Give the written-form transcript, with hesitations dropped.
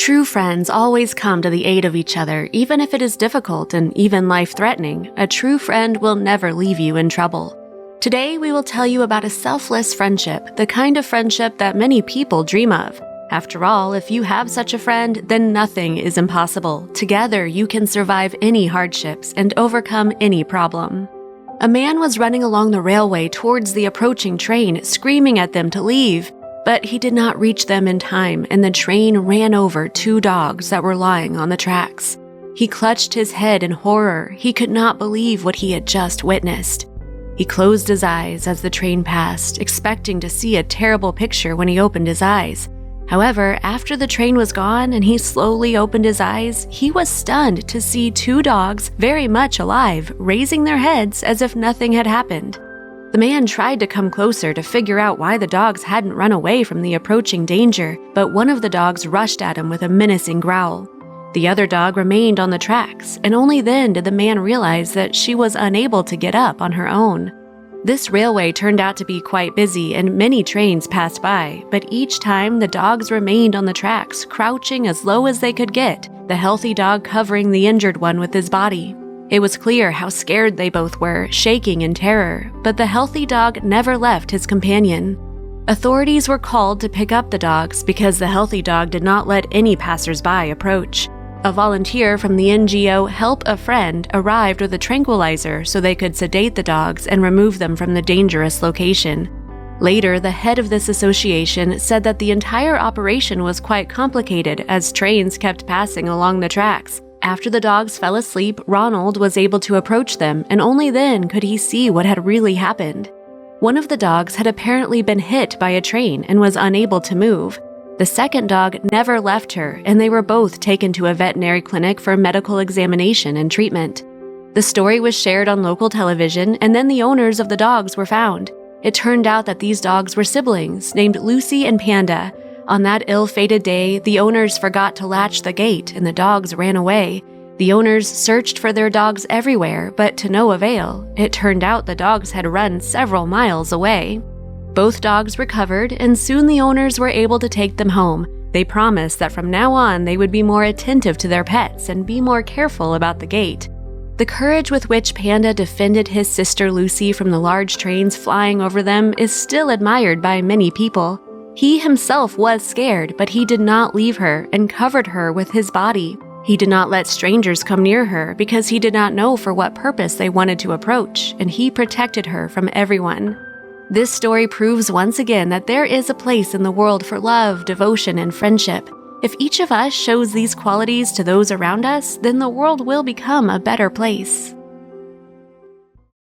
True friends always come to the aid of each other, even if it is difficult and even life-threatening. A true friend will never leave you in trouble. Today, we will tell you about a selfless friendship, the kind of friendship that many people dream of. After all, if you have such a friend, then nothing is impossible. Together, you can survive any hardships and overcome any problem. A man was running along the railway towards the approaching train, screaming at them to leave. But he did not reach them in time, and the train ran over 2 dogs that were lying on the tracks. He clutched his head in horror. He could not believe what he had just witnessed. He closed his eyes as the train passed, expecting to see a terrible picture when he opened his eyes. However, after the train was gone and he slowly opened his eyes, he was stunned to see 2 dogs, very much alive, raising their heads as if nothing had happened. The man tried to come closer to figure out why the dogs hadn't run away from the approaching danger, but one of the dogs rushed at him with a menacing growl. The other dog remained on the tracks, and only then did the man realize that she was unable to get up on her own. This railway turned out to be quite busy, and many trains passed by, but each time the dogs remained on the tracks, crouching as low as they could get, the healthy dog covering the injured one with his body. It was clear how scared they both were, shaking in terror, but the healthy dog never left his companion. Authorities were called to pick up the dogs because the healthy dog did not let any passers-by approach. A volunteer from the NGO Help a Friend arrived with a tranquilizer so they could sedate the dogs and remove them from the dangerous location. Later, the head of this association said that the entire operation was quite complicated as trains kept passing along the tracks. After the dogs fell asleep, Ronald was able to approach them, and only then could he see what had really happened. One of the dogs had apparently been hit by a train and was unable to move. The second dog never left her, and they were both taken to a veterinary clinic for medical examination and treatment. The story was shared on local television, and then the owners of the dogs were found. It turned out that these dogs were siblings, named Lucy and Panda. On that ill-fated day, the owners forgot to latch the gate and the dogs ran away. The owners searched for their dogs everywhere, but to no avail. It turned out the dogs had run several miles away. Both dogs recovered, and soon the owners were able to take them home. They promised that from now on they would be more attentive to their pets and be more careful about the gate. The courage with which Panda defended his sister Lucy from the large trains flying over them is still admired by many people. He himself was scared, but he did not leave her and covered her with his body. He did not let strangers come near her because he did not know for what purpose they wanted to approach, and he protected her from everyone. This story proves once again that there is a place in the world for love, devotion, and friendship. If each of us shows these qualities to those around us, then the world will become a better place.